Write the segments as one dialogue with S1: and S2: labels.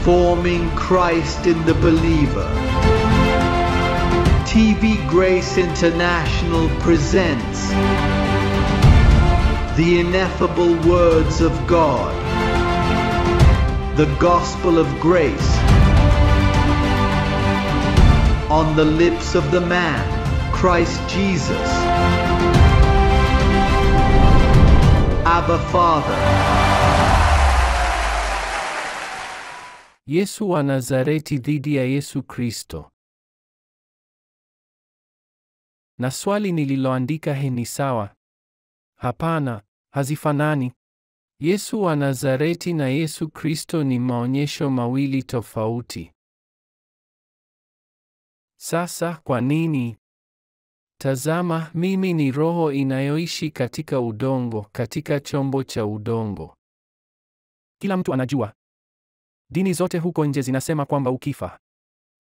S1: Forming Christ in the Believer. TV Grace International presents the ineffable words of God, the gospel of grace, on the lips of the man, Christ Jesus. Abba Father.
S2: Yesu wa Nazareti dhidi ya Yesu Kristo. Na swali nililoandika ni sawa? Hapana, hazifanani. Yesu wa Nazareti na Yesu Kristo ni maonyesho mawili tofauti. Sasa kwa nini? Tazama, mimi ni roho inayoishi katika udongo, katika chombo cha udongo. Kila mtu anajua. Dini zote huko nje zinasema kwamba ukifa,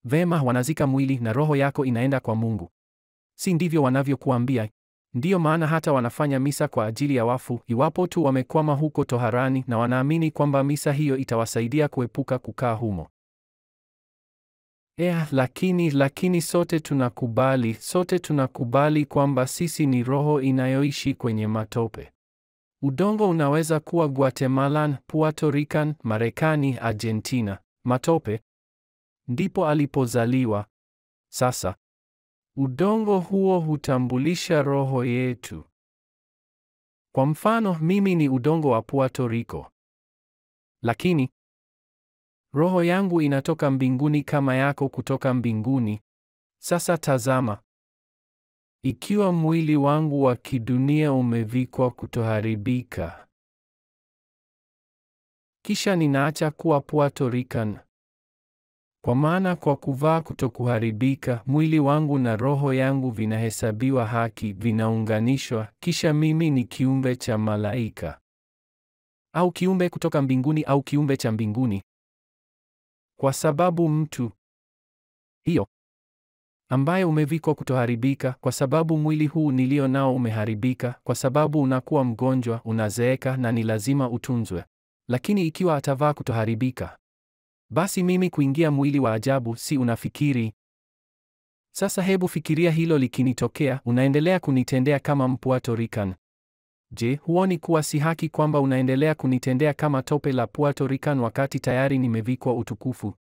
S2: vema, wanazika mwili na roho yako inaenda kwa Mungu. Si ndivyo wanavyokuambia? Ndiyo maana hata wanafanya misa kwa ajili ya wafu, iwapo tu wamekwama huko toharani, na wanaamini kwamba misa hiyo itawasaidia kuepuka kukaa humo. Lakini sote tunakubali kwamba sisi ni roho inayoishi kwenye matope. Udongo unaweza kuwa Guatemalan, Puerto Rican, Marekani, Argentina. Matope ndipo alipozaliwa. Sasa udongo huo hutambulisha roho yetu. Kwa mfano, mimi ni udongo wa Puerto Rico, lakini roho yangu inatoka mbinguni kama yako kutoka mbinguni. Sasa tazama, ikiwa mwili wangu wa kidunia umevikwa kutoharibika, kisha ninaacha kuwa Puerto Rican. Kwa maana kwa kuvaa kutokuharibika, mwili wangu na roho yangu vinahesabiwa haki, vinaunganishwa, kisha mimi ni kiumbe cha malaika, au kiumbe kutoka mbinguni, au kiumbe cha mbinguni. Kwa sababu mtu hiyo ambaye umevikwa kutoharibika, kwa sababu mwili huu nilio nao umeharibika, kwa sababu unakuwa mgonjwa, unazeeka na ni lazima utunzwe. Lakini ikiwa atavaa kutoharibika, basi mimi kuingia mwili wa ajabu, si unafikiri? Sasa hebu fikiria hilo likinitokea, unaendelea kunitendea kama Mpuerto Rican. Je, huoni kuwa si haki kwamba unaendelea kunitendea kama tope la Puerto Rican wakati tayari nimevikwa utukufu?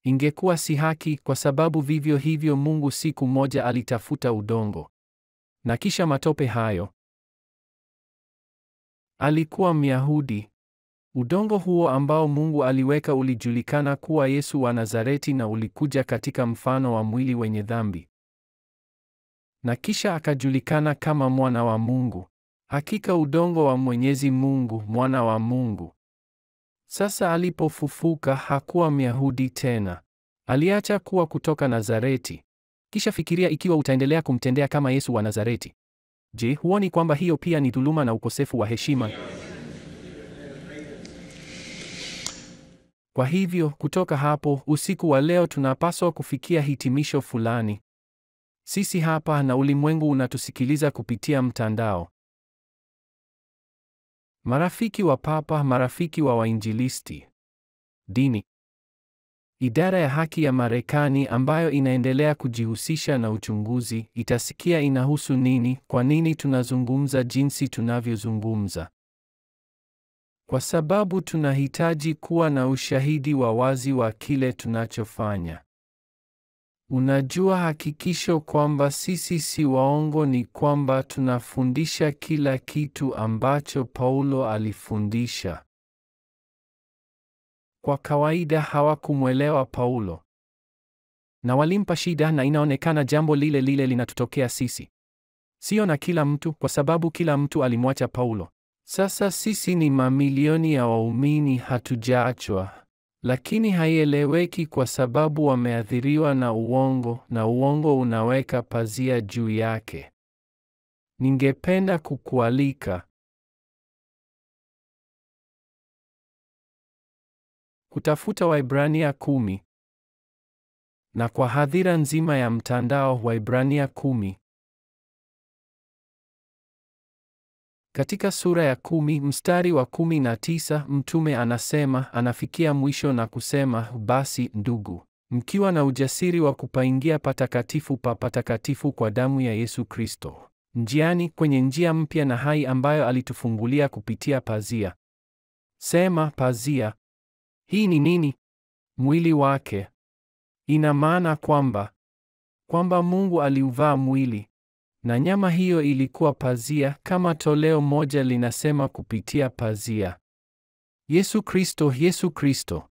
S2: Ingekuwa si haki, kwa sababu vivyo hivyo Mungu siku moja alitafuta udongo na kisha matope hayo. Alikuwa Myahudi. Udongo huo ambao Mungu aliweka ulijulikana kuwa Yesu wa Nazareti, na ulikuja katika mfano wa mwili wenye dhambi, na kisha akajulikana kama mwana wa Mungu. Hakika udongo wa Mwenyezi Mungu, mwana wa Mungu. Sasa alipofufuka hakuwa Myahudi tena. Aliacha kuwa kutoka Nazareti. Kisha fikiria ikiwa utaendelea kumtendea kama Yesu wa Nazareti. Je, huoni kwamba hiyo pia ni dhuluma na ukosefu wa heshima? Kwa hivyo, kutoka hapo, usiku wa leo tunapaswa kufikia hitimisho fulani. Sisi hapa na ulimwengu unatusikiliza kupitia mtandao. Marafiki wa Papa, marafiki wa wainjilisti, dini, idara ya haki ya Marekani ambayo inaendelea kujihusisha na uchunguzi, itasikia inahusu nini, kwa nini tunazungumza jinsi tunavyozungumza. Kwa sababu tunahitaji kuwa na ushahidi wa wazi wa kile tunachofanya. Unajua, hakikisho kwamba sisi si waongo ni kwamba tunafundisha kila kitu ambacho Paulo alifundisha. Kwa kawaida hawakumwelewa Paulo, na walimpa shida, na inaonekana jambo lile lile linatutokea sisi. Sio na kila mtu, kwa sababu kila mtu alimwacha Paulo. Sasa sisi ni mamilioni ya waumini hatujaachwa, lakini haieleweki kwa sababu wameathiriwa na uongo, na uongo unaweka pazia juu yake. Ningependa kukualika kutafuta Waebrania 10, na kwa hadhira nzima ya mtandao Waebrania 10. Katika sura ya 10 mstari wa 19, mtume anasema, anafikia mwisho na kusema, basi ndugu, mkiwa na ujasiri wa kupaingia patakatifu pa patakatifu kwa damu ya Yesu Kristo, njiani kwenye njia mpya na hai ambayo alitufungulia kupitia pazia. Sema pazia. Hii ni nini? Mwili wake. Ina maana kwamba Mungu aliuvaa mwili, na nyama hiyo ilikuwa pazia, kama toleo moja linasema kupitia pazia. Yesu Kristo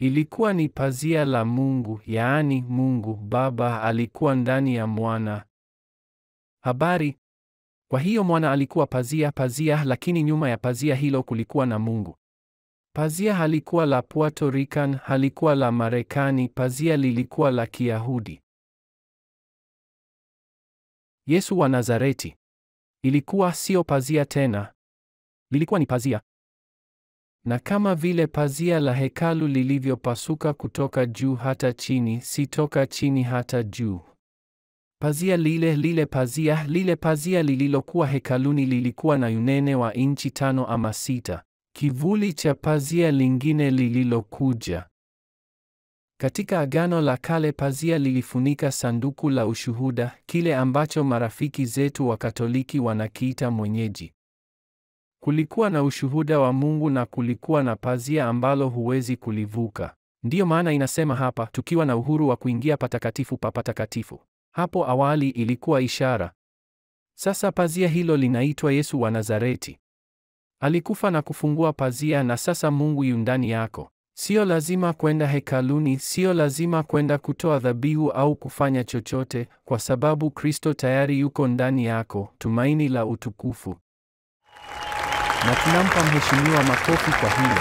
S2: ilikuwa ni pazia la Mungu, yaani Mungu Baba alikuwa ndani ya Mwana. Habari. Kwa hiyo Mwana alikuwa pazia, lakini nyuma ya pazia hilo kulikuwa na Mungu. Pazia halikuwa la Puerto Rican, halikuwa la Marekani, pazia lilikuwa la Kiyahudi. Yesu wa Nazareti ilikuwa sio pazia tena, lilikuwa ni pazia. Na kama vile pazia la hekalu lilivyopasuka kutoka juu hata chini, si toka chini hata juu. Pazia lile pazia lililokuwa hekaluni lilikuwa na unene wa inchi 5 ama 6, kivuli cha pazia lingine lililokuja. Katika Agano la Kale pazia lilifunika sanduku la ushuhuda, kile ambacho marafiki zetu wa Katoliki wanakiita mwenyeji. Kulikuwa na ushuhuda wa Mungu na kulikuwa na pazia ambalo huwezi kulivuka. Ndiyo maana inasema hapa, tukiwa na uhuru wa kuingia patakatifu pa patakatifu. Hapo awali ilikuwa ishara. Sasa pazia hilo linaitwa Yesu wa Nazareti. Alikufa na kufungua pazia, na sasa Mungu yu ndani yako. Sio lazima kwenda hekaluni, sio lazima kwenda kutoa dhabihu au kufanya chochote, kwa sababu Kristo tayari yuko ndani yako, tumaini la utukufu. Na tunampa mheshimiwa makofi kwa hilo.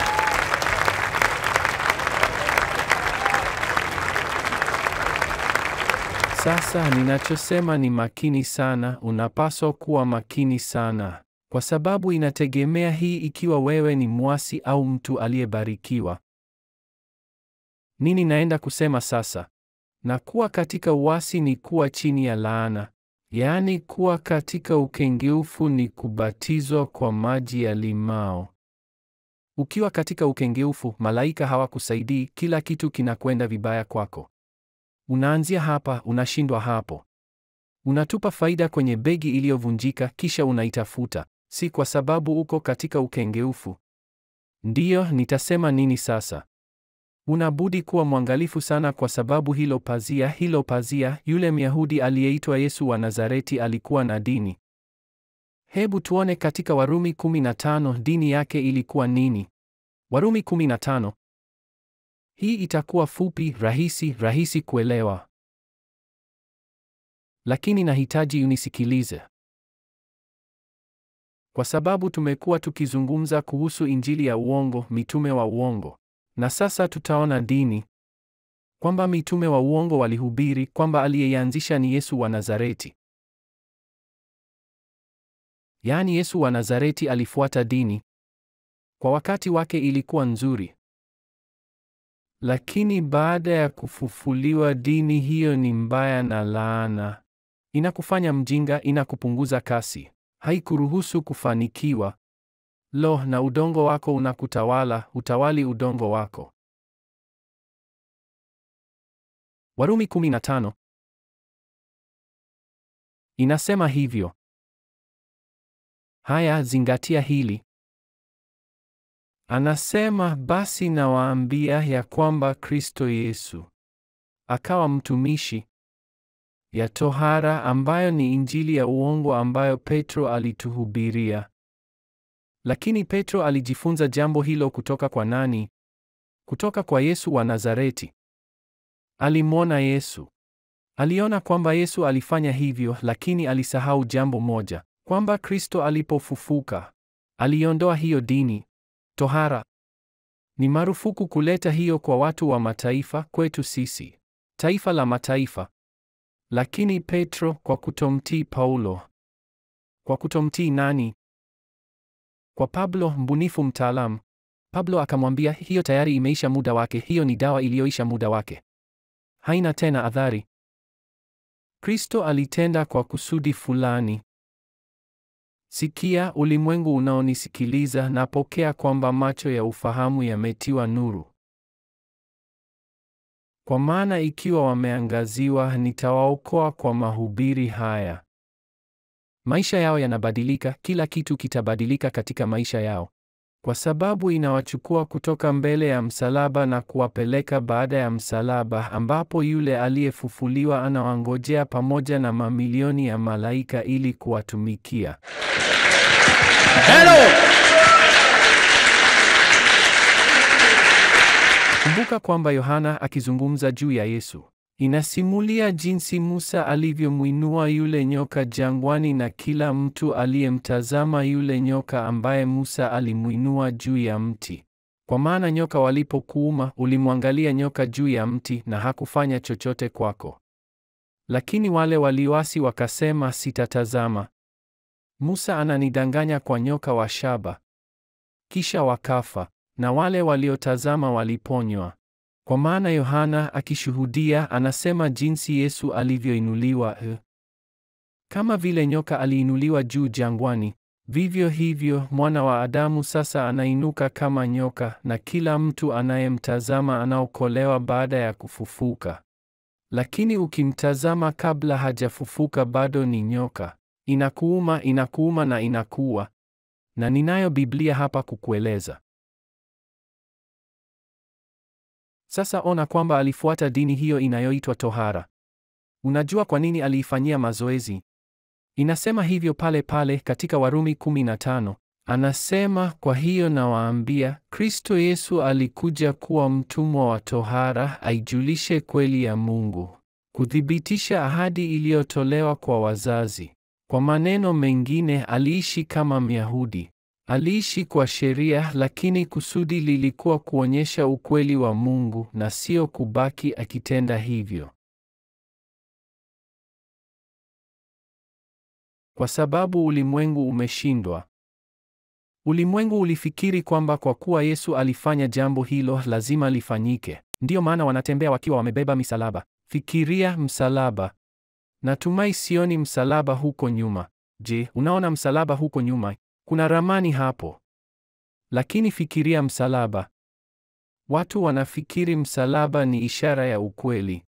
S2: Sasa ninachosema ni makini sana, unapaswa kuwa makini sana, kwa sababu inategemea hii ikiwa wewe ni mwasi au mtu aliyebarikiwa. Nini naenda kusema sasa? Na kuwa katika uasi ni kuwa chini ya laana. Yaani kuwa katika ukengeufu ni kubatizwa kwa maji ya limao. Ukiwa katika ukengeufu, malaika hawakusaidii, kila kitu kinakwenda vibaya kwako. Unaanzia hapa, unashindwa hapo. Unatupa faida kwenye begi iliyovunjika kisha unaitafuta, si kwa sababu uko katika ukengeufu. Ndiyo, nitasema nini sasa? Unabudi kuwa mwangalifu sana kwa sababu hilo pazia, yule Myahudi aliyeitwa Yesu wa Nazareti alikuwa na dini. Hebu tuone katika Warumi 15 dini yake ilikuwa nini. Warumi 15. Hii itakuwa fupi, rahisi kuelewa. Lakini nahitaji unisikilize. Kwa sababu tumekuwa tukizungumza kuhusu injili ya uongo, mitume wa uongo. Na sasa tutaona dini. Kwamba mitume wa uongo walihubiri kwamba aliyeanzisha ni Yesu wa Nazareti. Yaani Yesu wa Nazareti alifuata dini. Kwa wakati wake ilikuwa nzuri. Lakini baada ya kufufuliwa dini hiyo ni mbaya na laana. Inakufanya mjinga, inakupunguza kasi. Haikuruhusu kufanikiwa. Na udongo wako unakutawala, utawali udongo wako. Warumi 15. Inasema hivyo. Haya, zingatia hili. Anasema, basi nawaambia ya kwamba Kristo Yesu akawa mtumishi ya tohara, ambayo ni injili ya uongo ambayo Petro alituhubiria. Lakini Petro alijifunza jambo hilo kutoka kwa nani? Kutoka kwa Yesu wa Nazareti. Alimwona Yesu. Aliona kwamba Yesu alifanya hivyo, lakini alisahau jambo moja, kwamba Kristo alipofufuka aliondoa hiyo dini, tohara. Ni marufuku kuleta hiyo kwa watu wa mataifa, kwetu sisi, taifa la mataifa. Lakini Petro, kwa kutomtii Paulo. Kwa kutomtii nani? Kwa Pablo, mbunifu mtaalamu. Pablo akamwambia, hiyo tayari imeisha muda wake, hiyo ni dawa iliyoisha muda wake. Haina tena athari. Kristo alitenda kwa kusudi fulani. Sikia, ulimwengu unaonisikiliza, napokea kwamba macho ya ufahamu yametiwa nuru. Kwa maana ikiwa wameangaziwa, nitawaokoa kwa mahubiri haya. Maisha yao yanabadilika, kila kitu kitabadilika katika maisha yao. Kwa sababu inawachukua kutoka mbele ya msalaba na kuwapeleka baada ya msalaba, ambapo yule aliyefufuliwa anawangojea pamoja na mamilioni ya malaika ili kuwatumikia.
S3: Hello!
S2: Kumbuka kwamba Yohana akizungumza juu ya Yesu, inasimulia jinsi Musa alivyomwinua yule nyoka jangwani na kila mtu aliyemtazama yule nyoka ambaye Musa alimwinua juu ya mti. Kwa maana nyoka walipokuuma, ulimwangalia nyoka juu ya mti na hakufanya chochote kwako. Lakini wale walioasi wakasema, sitatazama. Musa ananidanganya kwa nyoka wa shaba. Kisha wakafa, na wale waliotazama waliponywa. Kwa maana Yohana akishuhudia anasema jinsi Yesu alivyoinuliwa. Kama vile nyoka aliinuliwa juu jangwani, vivyo hivyo Mwana wa Adamu sasa anainuka kama nyoka, na kila mtu anayemtazama anaokolewa baada ya kufufuka. Lakini ukimtazama kabla hajafufuka bado ni nyoka. Inakuuma na inakuwa. Na ninayo Biblia hapa kukueleza. Sasa ona kwamba alifuata dini hiyo inayoitwa tohara. Unajua kwa nini aliifanyia mazoezi? Inasema hivyo pale pale katika Warumi 15. Anasema, kwa hiyo nawaambia, Kristo Yesu alikuja kuwa mtumwa wa tohara, aijulishe kweli ya Mungu, kuthibitisha ahadi iliyotolewa kwa wazazi. Kwa maneno mengine, aliishi kama Myahudi. Aliishi kwa sheria, lakini kusudi lilikuwa kuonyesha ukweli wa Mungu na sio kubaki akitenda hivyo. Kwa sababu ulimwengu umeshindwa. Ulimwengu ulifikiri kwamba kwa kuwa Yesu alifanya jambo hilo lazima lifanyike. Ndiyo maana wanatembea wakiwa wamebeba misalaba. Fikiria msalaba. Natumai sioni msalaba huko nyuma. Je, unaona msalaba huko nyuma? Kuna ramani hapo. Lakini fikiria msalaba. Watu wanafikiri msalaba ni ishara ya ukweli.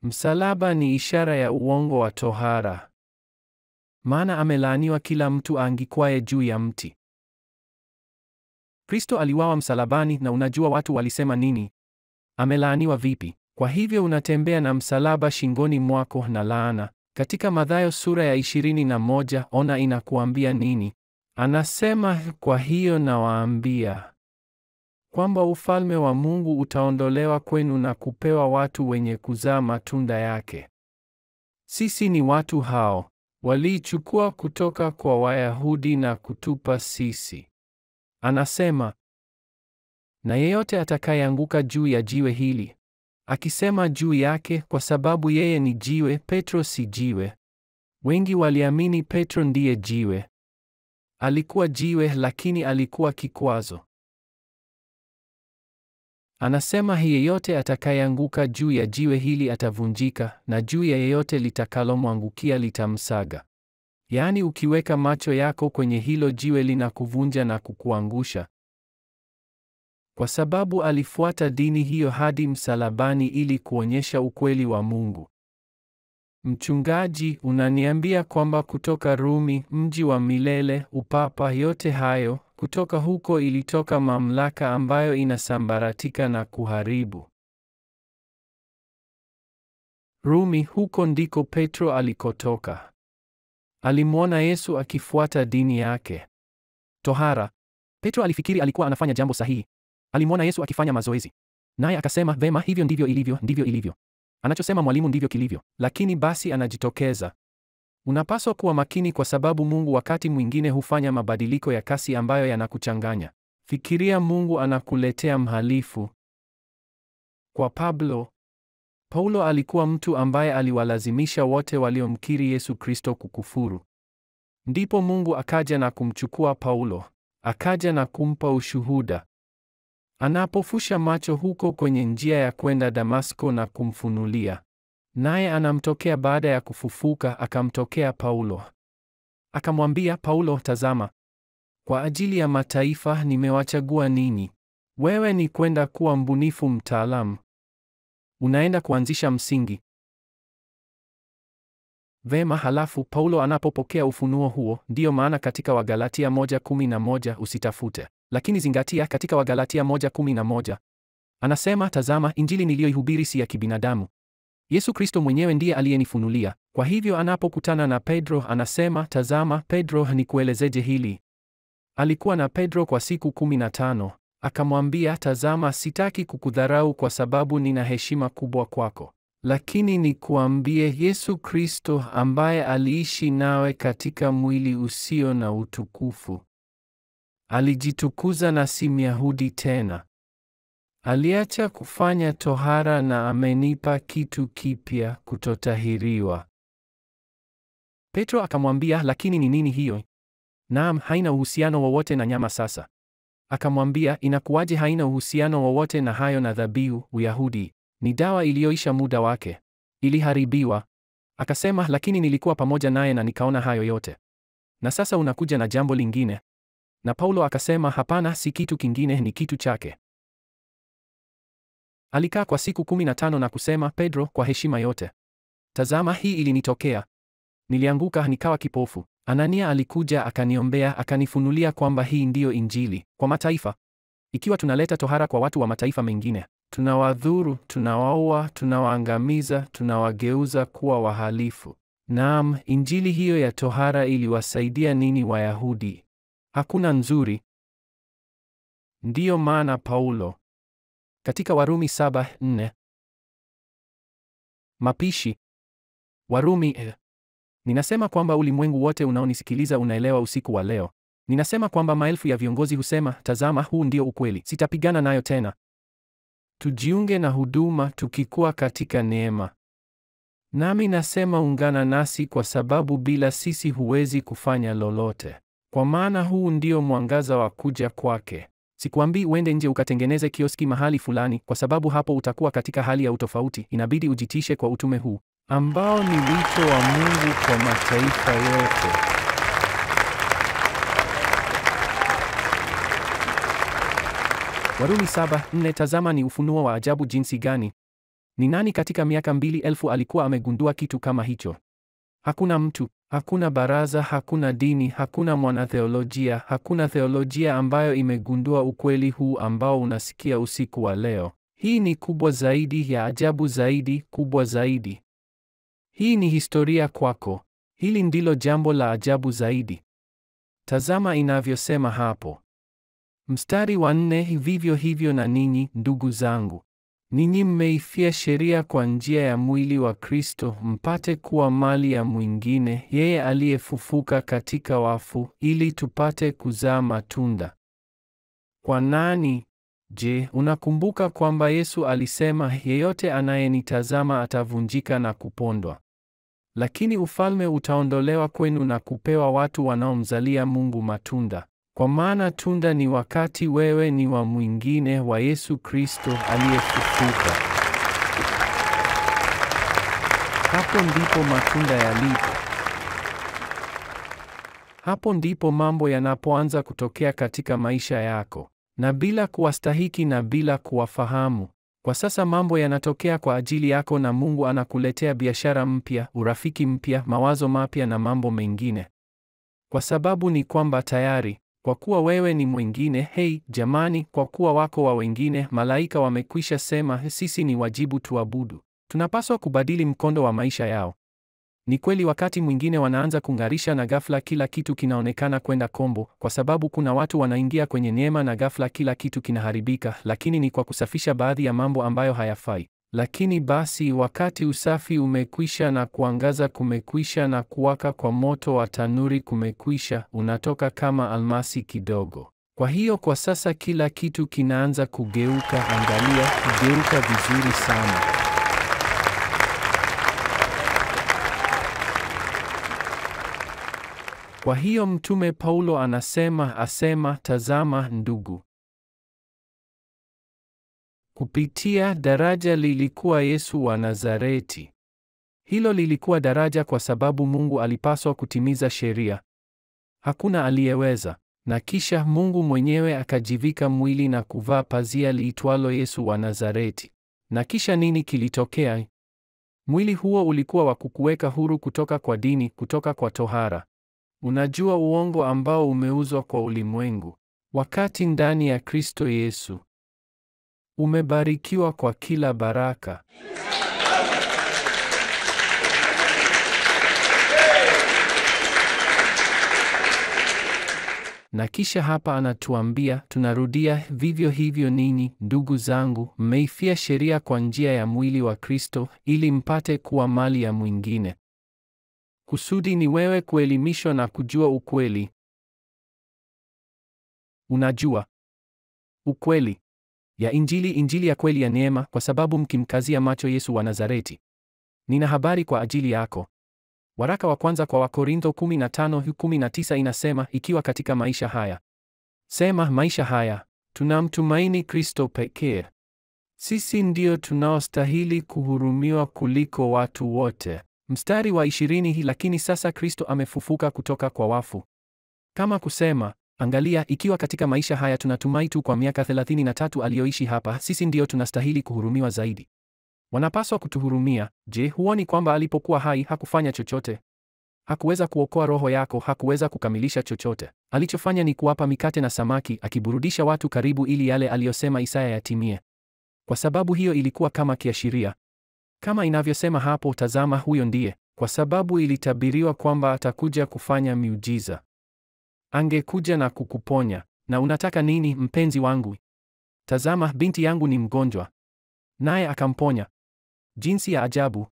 S2: Msalaba ni ishara ya uongo wa tohara. Maana amelaaniwa kila mtu aangikwaye juu ya mti. Kristo aliuawa msalabani, na unajua watu walisema nini? Amelaaniwa vipi? Kwa hivyo unatembea na msalaba shingoni mwako na laana. Katika Mathayo sura ya 21, ona inakuambia nini? Anasema, kwa hiyo nawaambia kwamba ufalme wa Mungu utaondolewa kwenu na kupewa watu wenye kuzaa matunda yake. Sisi ni watu hao. Waliichukua kutoka kwa Wayahudi na kutupa sisi. Anasema, na yeyote atakayeanguka juu ya jiwe hili, akisema juu yake, kwa sababu yeye ni jiwe, Petro si jiwe. Wengi waliamini Petro ndiye jiwe. Alikuwa jiwe, lakini alikuwa kikwazo. Anasema yeyote atakayeanguka juu ya jiwe hili atavunjika, na juu ya yeyote litakalomwangukia litamsaga. Yaani ukiweka macho yako kwenye hilo jiwe linakuvunja na kukuangusha. Kwa sababu alifuata dini hiyo hadi msalabani ili kuonyesha ukweli wa Mungu. Mchungaji, unaniambia kwamba kutoka Rumi, mji wa milele, upapa, yote hayo, kutoka huko ilitoka mamlaka ambayo inasambaratika na kuharibu. Rumi, huko ndiko Petro alikotoka. Alimwona Yesu akifuata dini yake. Tohara. Petro alifikiri alikuwa anafanya jambo sahihi. Alimwona Yesu akifanya mazoezi. Naye akasema, vema, hivyo ndivyo ilivyo. Anachosema mwalimu ndivyo kilivyo. Lakini basi anajitokeza. Unapaswa kuwa makini kwa sababu Mungu wakati mwingine hufanya mabadiliko ya kasi ambayo yanakuchanganya. Fikiria Mungu anakuletea mhalifu. Kwa Paulo alikuwa mtu ambaye aliwalazimisha wote waliomkiri Yesu Kristo kukufuru. Ndipo Mungu akaja na kumchukua Paulo. Akaja na kumpa ushuhuda. Anapofusha macho huko kwenye njia ya kwenda Damasko na kumfunulia. Naye anamtokea baada ya kufufuka, akamtokea Paulo. Akamwambia Paulo, tazama, kwa ajili ya mataifa nimewachagua ninyi. Wewe ni kwenda kuwa mbunifu mtaalamu. Unaenda kuanzisha msingi. Vema, halafu Paulo anapopokea ufunuo huo, ndiyo maana katika Wagalatia 1:11 usitafute, lakini zingatia, katika Wagalatia 1:11 anasema, tazama, injili niliyoihubiri si ya kibinadamu. Yesu Kristo mwenyewe ndiye aliyenifunulia. Kwa hivyo anapokutana na Pedro anasema, tazama Pedro, nikuelezeje hili? Alikuwa na Pedro kwa siku 15. Akamwambia, tazama, sitaki kukudharau kwa sababu nina heshima kubwa kwako. Lakini nikuambie, Yesu Kristo ambaye aliishi nawe katika mwili usio na utukufu, alijitukuza na si Myahudi tena. Aliacha kufanya tohara na amenipa kitu kipya, kutotahiriwa. Petro akamwambia, lakini ni nini hiyo? Naam, haina uhusiano wowote na nyama. Sasa akamwambia, inakuwaje haina uhusiano wowote na hayo na dhabihu? Uyahudi ni dawa iliyoisha muda wake, iliharibiwa. Akasema, lakini nilikuwa pamoja naye na nikaona hayo yote, na sasa unakuja na jambo lingine. Na Paulo akasema, hapana, si kitu kingine, ni kitu chake. Alikaa kwa siku 15 na kusema, Pedro, kwa heshima yote, tazama, hii ilinitokea. Nilianguka nikawa kipofu. Anania alikuja akaniombea, akanifunulia kwamba hii ndiyo injili kwa mataifa. Ikiwa tunaleta tohara kwa watu wa mataifa mengine, tunawadhuru, tunawaua, tunawaangamiza, tunawageuza kuwa wahalifu. Naam, injili hiyo ya tohara iliwasaidia nini Wayahudi? Hakuna nzuri. Ndiyo maana Paulo katika Warumi 7:4 mapishi. Warumi Ninasema kwamba ulimwengu wote unaonisikiliza unaelewa usiku wa leo. Ninasema kwamba maelfu ya viongozi husema, tazama, huu ndio ukweli, sitapigana nayo tena. Tujiunge na huduma tukikua katika neema. Nami nasema ungana nasi, kwa sababu bila sisi huwezi kufanya lolote. Kwa maana huu ndio mwangaza wa kuja kwake. Sikuambii uende nje ukatengeneze kioski mahali fulani, kwa sababu hapo utakuwa katika hali ya utofauti. Inabidi ujitishe kwa utume huu ambao ni wito wa Mungu kwa mataifa yote. Warumi 7:4. Tazama ni ufunuo wa ajabu jinsi gani! Ni nani katika miaka 2000 alikuwa amegundua kitu kama hicho? Hakuna mtu, hakuna baraza, hakuna dini, hakuna mwanatheolojia, hakuna theolojia ambayo imegundua ukweli huu ambao unasikia usiku wa leo. Hii ni kubwa zaidi, ya ajabu zaidi, kubwa zaidi. Hii ni historia kwako. Hili ndilo jambo la ajabu zaidi. Tazama inavyosema hapo. Mstari wa 4, vivyo hivyo na ninyi, ndugu zangu, ninyi mmeifia sheria kwa njia ya mwili wa Kristo, mpate kuwa mali ya mwingine, yeye aliyefufuka katika wafu, ili tupate kuzaa matunda. Kwa nani? Je, unakumbuka kwamba Yesu alisema, yeyote anayenitazama atavunjika na kupondwa, lakini ufalme utaondolewa kwenu na kupewa watu wanaomzalia Mungu matunda. Kwa maana tunda ni wakati wewe ni wa mwingine, wa Yesu Kristo aliyefufuka. Hapo ndipo matunda yalipo. Hapo ndipo mambo yanapoanza kutokea katika maisha yako, na bila kuwastahiki na bila kuwafahamu. Kwa sasa mambo yanatokea kwa ajili yako, na Mungu anakuletea biashara mpya, urafiki mpya, mawazo mapya na mambo mengine. Kwa sababu ni kwamba tayari, kwa kuwa wewe ni mwingine, hei jamani, kwa kuwa wako wa wengine, malaika wamekwisha sema sisi ni wajibu tuabudu. Tunapaswa kubadili mkondo wa maisha yao. Ni kweli wakati mwingine wanaanza kung'arisha na ghafla kila kitu kinaonekana kwenda kombo, kwa sababu kuna watu wanaingia kwenye neema na ghafla kila kitu kinaharibika, lakini ni kwa kusafisha baadhi ya mambo ambayo hayafai. Lakini basi wakati usafi umekwisha na kuangaza kumekwisha na kuwaka kwa moto wa tanuri kumekwisha, unatoka kama almasi kidogo. Kwa hiyo kwa sasa kila kitu kinaanza kugeuka. Angalia, kugeuka vizuri sana. Kwa hiyo Mtume Paulo asema, tazama ndugu, kupitia daraja lilikuwa Yesu wa Nazareti. Hilo lilikuwa daraja kwa sababu Mungu alipaswa kutimiza sheria. Hakuna aliyeweza. Na kisha Mungu mwenyewe akajivika mwili na kuvaa pazia liitwalo Yesu wa Nazareti. Na kisha nini kilitokea? Mwili huo ulikuwa wa kukuweka huru kutoka kwa dini, kutoka kwa tohara. Unajua, uongo ambao umeuzwa kwa ulimwengu. Wakati ndani ya Kristo Yesu umebarikiwa kwa kila baraka. Na kisha hapa anatuambia, tunarudia vivyo hivyo ninyi, ndugu zangu, mmeifia sheria kwa njia ya mwili wa Kristo, ili mpate kuwa mali ya mwingine. Kusudi ni wewe kuelimishwa na kujua ukweli. Unajua ukweli ya Injili, Injili ya kweli ya neema, kwa sababu mkimkazia macho Yesu wa Nazareti. Nina habari kwa ajili yako. Waraka wa kwanza kwa Wakorintho 15:19 inasema, ikiwa katika maisha haya, sema maisha haya, tunamtumaini Kristo pekee, sisi ndio tunaostahili kuhurumiwa kuliko watu wote. Mstari wa 20, lakini sasa Kristo amefufuka kutoka kwa wafu. Kama kusema, angalia, ikiwa katika maisha haya tunatumai tu kwa miaka 33 aliyoishi hapa, sisi ndio tunastahili kuhurumiwa zaidi. Wanapaswa kutuhurumia. Je, huoni kwamba alipokuwa hai hakufanya chochote? Hakuweza kuokoa roho yako, hakuweza kukamilisha chochote. Alichofanya ni kuwapa mikate na samaki, akiburudisha watu karibu ili yale aliyosema Isaya yatimie. Kwa sababu hiyo ilikuwa kama kiashiria. Kama inavyosema hapo, tazama huyo ndiye, kwa sababu ilitabiriwa kwamba atakuja kufanya miujiza. Angekuja na kukuponya. Na unataka nini, mpenzi wangu? Tazama, binti yangu ni mgonjwa, naye akamponya. Jinsi ya ajabu!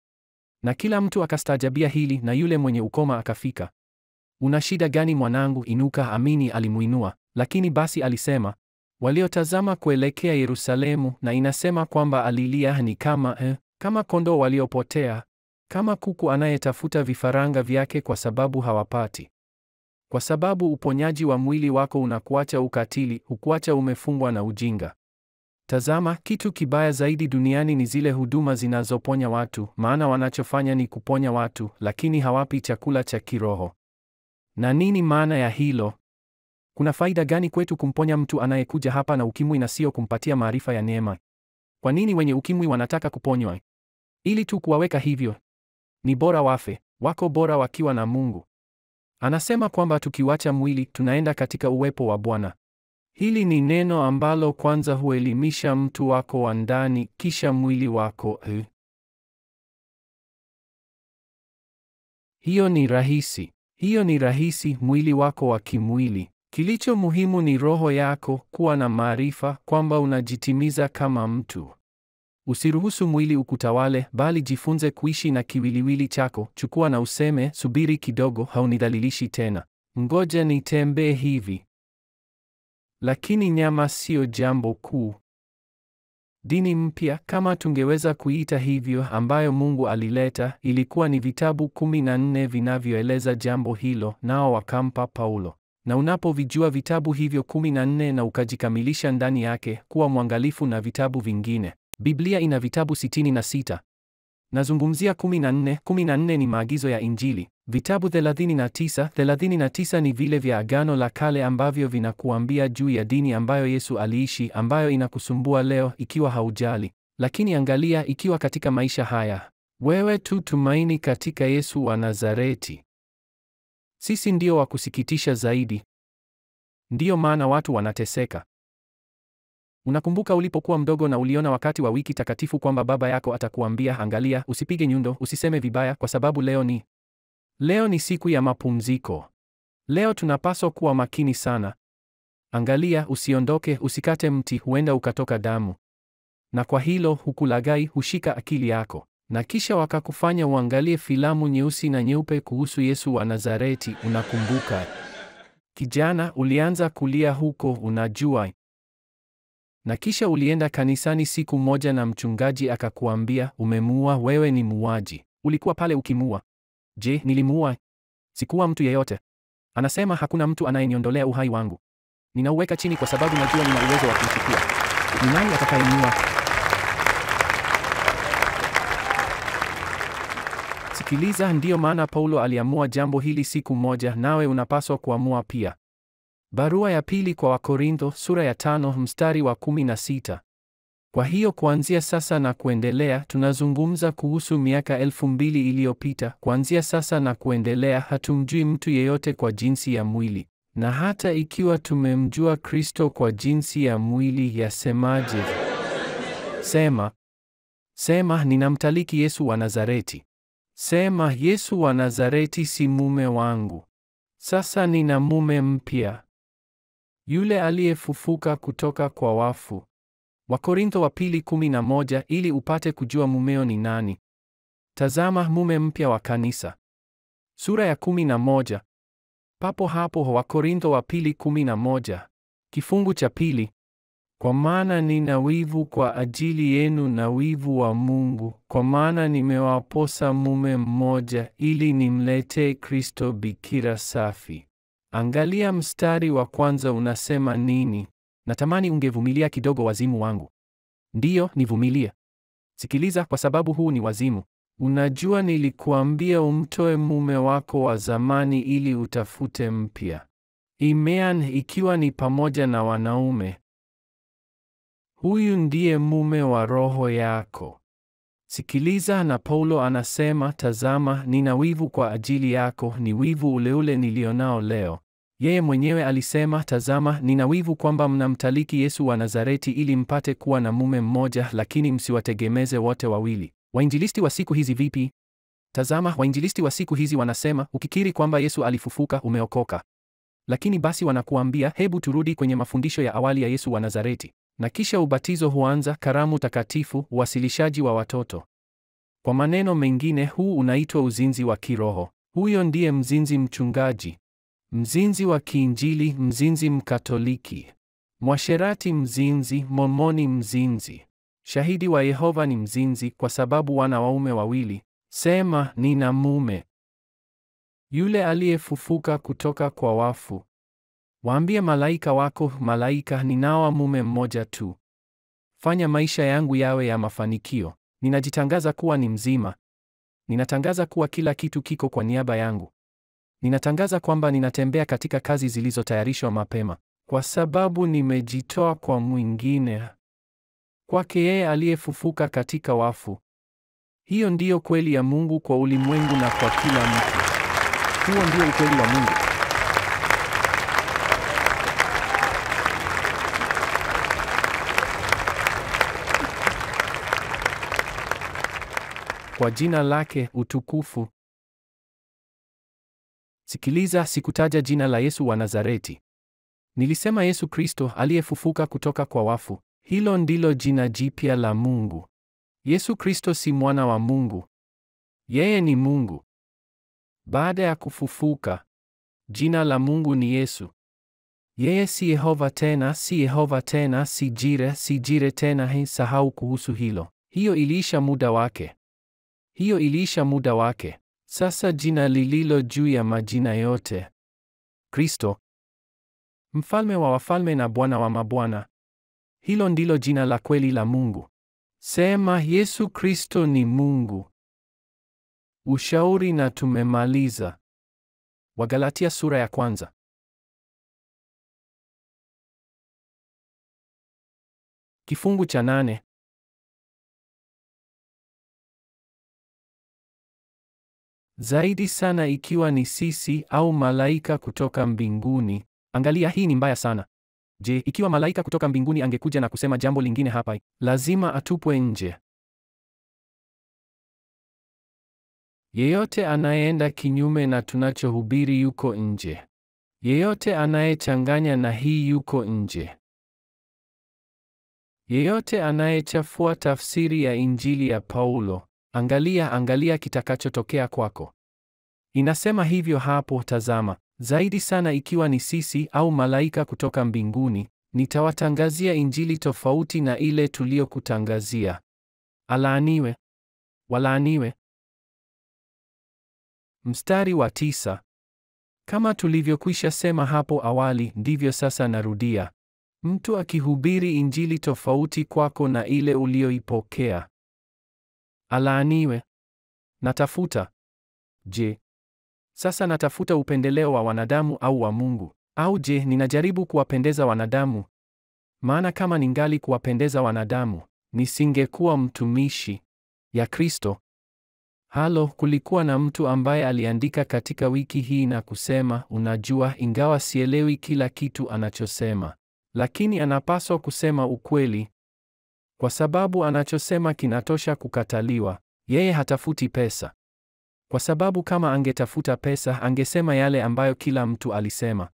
S2: Na kila mtu akastaajabia hili, na yule mwenye ukoma akafika. Una shida gani mwanangu? Inuka, amini. Alimuinua. Lakini basi alisema, waliotazama kuelekea Yerusalemu, na inasema kwamba alilia ni kama kondoo waliopotea, kama kuku anayetafuta vifaranga vyake kwa sababu hawapati. Kwa sababu uponyaji wa mwili wako unakuacha ukatili, hukuacha umefungwa na ujinga. Tazama, kitu kibaya zaidi duniani ni zile huduma zinazoponya watu, maana wanachofanya ni kuponya watu, lakini hawapi chakula cha kiroho. Na nini maana ya hilo? Kuna faida gani kwetu kumponya mtu anayekuja hapa na ukimwi na sio kumpatia maarifa ya neema? Kwa nini wenye ukimwi wanataka kuponywa? Ili tu kuwaweka hivyo. Ni bora wafe, wako bora wakiwa na Mungu. Anasema kwamba tukiwacha mwili, tunaenda katika uwepo wa Bwana. Hili ni neno ambalo kwanza huelimisha mtu wako wa ndani, kisha mwili wako. Hiyo ni rahisi, mwili wako wa kimwili. Kilicho muhimu ni roho yako, kuwa na maarifa kwamba unajitimiza kama mtu. Usiruhusu mwili ukutawale, bali jifunze kuishi na kiwiliwili chako. Chukua na useme, subiri kidogo, haunidhalilishi tena. Ngoja nitembee hivi. Lakini nyama sio jambo kuu. Dini mpya, kama tungeweza kuita hivyo, ambayo Mungu alileta, ilikuwa ni vitabu 14 vinavyoeleza jambo hilo, nao wakampa Paulo. Na unapovijua vitabu hivyo 14 na ukajikamilisha ndani yake, kuwa mwangalifu na vitabu vingine. Biblia ina vitabu 66. Nazungumzia 14. 14 ni maagizo ya Injili. Vitabu 39 ni vile vya Agano la Kale ambavyo vinakuambia juu ya dini ambayo Yesu aliishi, ambayo inakusumbua leo ikiwa haujali. Lakini angalia, ikiwa katika maisha haya wewe tu tumaini katika Yesu wa Nazareti, sisi ndio wa kusikitisha zaidi. Ndiyo maana watu wanateseka. Unakumbuka ulipokuwa mdogo na uliona wakati wa wiki takatifu kwamba baba yako atakuambia, angalia, usipige nyundo, usiseme vibaya kwa sababu leo ni siku ya mapumziko. Leo tunapaswa kuwa makini sana. Angalia, usiondoke, usikate mti, huenda ukatoka damu. Na kwa hilo hukulaghai, hushika akili yako. Na kisha wakakufanya uangalie filamu nyeusi na nyeupe kuhusu Yesu wa Nazareti, unakumbuka? Kijana, ulianza kulia huko, unajua. Na kisha ulienda kanisani siku moja na mchungaji akakuambia, umemuua, wewe ni muuaji. Ulikuwa pale ukimuua. Je, nilimuua? Sikuwa mtu yeyote. Anasema hakuna mtu anayeniondolea uhai wangu. Ninauweka chini kwa sababu najua nina uwezo wa kuchukua. Ni nani atakayeniua? Sikiliza, ndiyo maana Paulo aliamua jambo hili siku moja, nawe unapaswa kuamua pia. Barua ya pili kwa Wakorintho sura ya 5 mstari wa 16. Kwa hiyo kuanzia sasa na kuendelea, tunazungumza kuhusu miaka 2000 iliyopita. Kuanzia sasa na kuendelea, hatumjui mtu yeyote kwa jinsi ya mwili. Na hata ikiwa tumemjua Kristo kwa jinsi ya mwili, yasemaje? Sema, ninamtaliki Yesu wa Nazareti. Sema, Yesu wa Nazareti si mume wangu. Sasa nina mume mpya, yule aliyefufuka kutoka kwa wafu. Wakorintho wa pili 11, ili upate kujua mumeo ni nani. Tazama, mume mpya wa kanisa. Sura ya 11. Papo hapo Wakorintho wa pili 11. Kifungu cha pili. Kwa maana nina wivu kwa ajili yenu na wivu wa Mungu, kwa maana nimewaposa mume mmoja ili nimletee Kristo bikira safi. Angalia mstari wa kwanza unasema nini? Natamani ungevumilia kidogo wazimu wangu. Ndiyo, nivumilie. Sikiliza, kwa sababu huu ni wazimu. Unajua nilikuambia umtoe mume wako wa zamani ili utafute mpya. Ikiwa ni pamoja na wanaume. Huyu ndiye mume wa roho yako. Sikiliza, na Paulo anasema, tazama, nina wivu kwa ajili yako, ni wivu ule ule nilionao leo. Yeye mwenyewe alisema, tazama, nina wivu kwamba mnamtaliki Yesu wa Nazareti ili mpate kuwa na mume mmoja, lakini msiwategemeze wote wawili. Wainjilisti wa siku hizi vipi? Tazama, wainjilisti wa siku hizi wanasema, ukikiri kwamba Yesu alifufuka umeokoka. Lakini basi wanakuambia, hebu turudi kwenye mafundisho ya awali ya Yesu wa Nazareti. Na kisha ubatizo huanza, karamu takatifu, uwasilishaji wa watoto. Kwa maneno mengine, huu unaitwa uzinzi wa kiroho. Huyo ndiye mzinzi mchungaji, mzinzi wa kiinjili, mzinzi mkatoliki, mwasherati mzinzi, mormoni mzinzi, shahidi wa Yehova ni mzinzi, kwa sababu wana waume wawili. Sema, nina mume. Yule aliyefufuka kutoka kwa wafu. Waambie malaika wako, malaika, ninao mume mmoja tu. Fanya maisha yangu yawe ya mafanikio. Ninajitangaza kuwa ni mzima. Ninatangaza kuwa kila kitu kiko kwa niaba yangu. Ninatangaza kwamba ninatembea katika kazi zilizotayarishwa mapema, kwa sababu nimejitoa kwa mwingine, kwake yeye aliyefufuka katika wafu. Hiyo ndiyo kweli ya Mungu kwa ulimwengu na kwa kila mtu. Huo ndio ukweli wa Mungu. Kwa jina lake utukufu. Sikiliza, sikutaja jina la Yesu wa Nazareti. Nilisema Yesu Kristo aliyefufuka kutoka kwa wafu. Hilo ndilo jina jipya la Mungu. Yesu Kristo si mwana wa Mungu. Yeye ni Mungu. Baada ya kufufuka, jina la Mungu ni Yesu. Yeye si Yehova tena, si Yehova tena, si Jire tena. Sahau kuhusu hilo. Hiyo iliisha muda wake. Sasa jina lililo juu ya majina yote, Kristo, mfalme wa wafalme na Bwana wa mabwana. Hilo ndilo jina la kweli la Mungu. Sema, Yesu Kristo ni Mungu. Ushauri na tumemaliza. Wagalatia sura ya 1. Kifungu cha 8. Zaidi sana ikiwa ni sisi au malaika kutoka mbinguni. Angalia, hii ni mbaya sana. Je, ikiwa malaika kutoka mbinguni angekuja na kusema jambo lingine hapa, lazima atupwe nje. Yeyote anayeenda kinyume na tunachohubiri yuko nje. Yeyote anayechanganya na hii yuko nje. Yeyote anayechafua tafsiri ya Injili ya Paulo. Angalia kitakachotokea kwako. Inasema hivyo hapo, tazama, zaidi sana ikiwa ni sisi au malaika kutoka mbinguni, nitawatangazia Injili tofauti na ile tuliyokutangazia. Alaaniwe. Walaaniwe. Mstari wa 9. Kama tulivyokwisha sema hapo awali, ndivyo sasa narudia. Mtu akihubiri Injili tofauti kwako na ile uliyoipokea, alaaniwe. Natafuta Je, sasa natafuta upendeleo wa wanadamu au wa Mungu? Au je, ninajaribu kuwapendeza wanadamu? Maana kama ningali kuwapendeza wanadamu, nisingekuwa mtumishi ya Kristo. Halo, kulikuwa na mtu ambaye aliandika katika wiki hii na kusema, unajua, ingawa sielewi kila kitu anachosema, lakini anapaswa kusema ukweli, kwa sababu anachosema kinatosha kukataliwa. Yeye hatafuti pesa, kwa sababu kama angetafuta pesa angesema yale ambayo kila mtu alisema.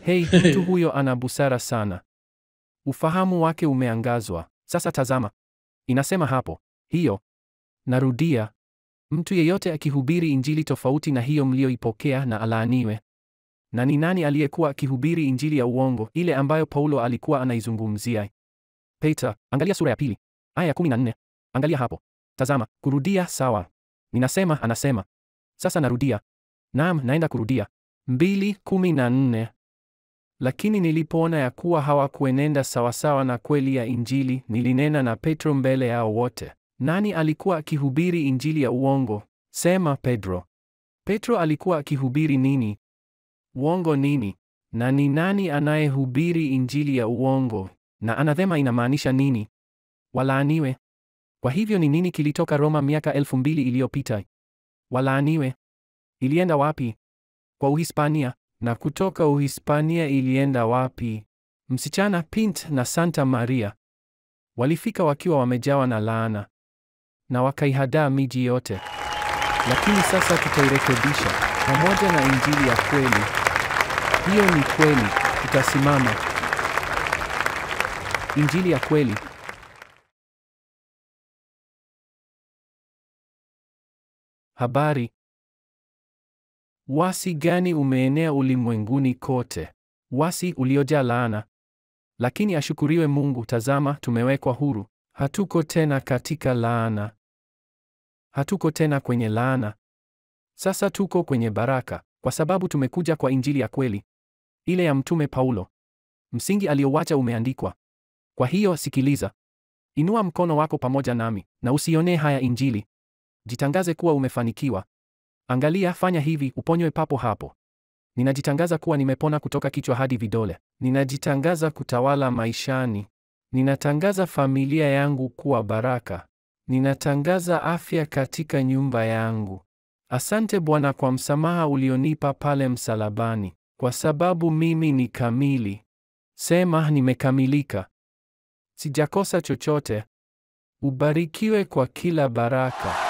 S2: Hei, mtu huyo ana busara sana. Ufahamu wake umeangazwa. Sasa tazama, inasema hapo, hiyo, narudia, mtu yeyote akihubiri injili tofauti na hiyo mlioipokea na alaaniwe. Na ni nani aliyekuwa akihubiri injili ya uongo, ile ambayo Paulo alikuwa anaizungumzia? Peter, angalia sura ya 2, aya ya 14. Angalia hapo. Tazama, kurudia, sawa. Ninasema, anasema. Sasa narudia. Naam, naenda kurudia. 2:14. Lakini nilipoona ya kuwa hawakuenenda sawasawa na kweli ya injili, nilinena na Petro mbele yao wote. Nani alikuwa akihubiri injili ya uongo? Sema Pedro. Petro alikuwa akihubiri nini? Uongo nini? Na ni nani anayehubiri injili ya uongo? Na anathema inamaanisha nini? Walaaniwe. Kwa hivyo ni nini kilitoka Roma miaka 2000 iliyopita? Walaaniwe. Ilienda wapi? Kwa Uhispania. Na kutoka Uhispania ilienda wapi? Msichana Pint na Santa Maria. Walifika wakiwa wamejawa na laana na wakaihadaa miji yote. Lakini sasa tutairekebisha pamoja na injili ya kweli. Hiyo ni kweli, tutasimama. Injili ya kweli. Habari. Uasi gani umeenea ulimwenguni kote? Uasi uliojaa laana. Lakini ashukuriwe Mungu, tazama, tumewekwa huru. Hatuko tena katika laana. Hatuko tena kwenye laana. Sasa tuko kwenye baraka, kwa sababu tumekuja kwa injili ya kweli, ile ya Mtume Paulo. Msingi aliowacha umeandikwa. Kwa hiyo sikiliza. Inua mkono wako pamoja nami, na usionee haya injili. Jitangaze kuwa umefanikiwa. Angalia, fanya hivi, uponywe papo hapo. Ninajitangaza kuwa nimepona kutoka kichwa hadi vidole. Ninajitangaza kutawala maishani. Ninatangaza familia yangu kuwa baraka. Ninatangaza afya katika nyumba yangu. Asante Bwana kwa msamaha ulionipa pale msalabani, kwa sababu mimi ni kamili. Sema, nimekamilika. Sijakosa chochote. Ubarikiwe kwa kila baraka.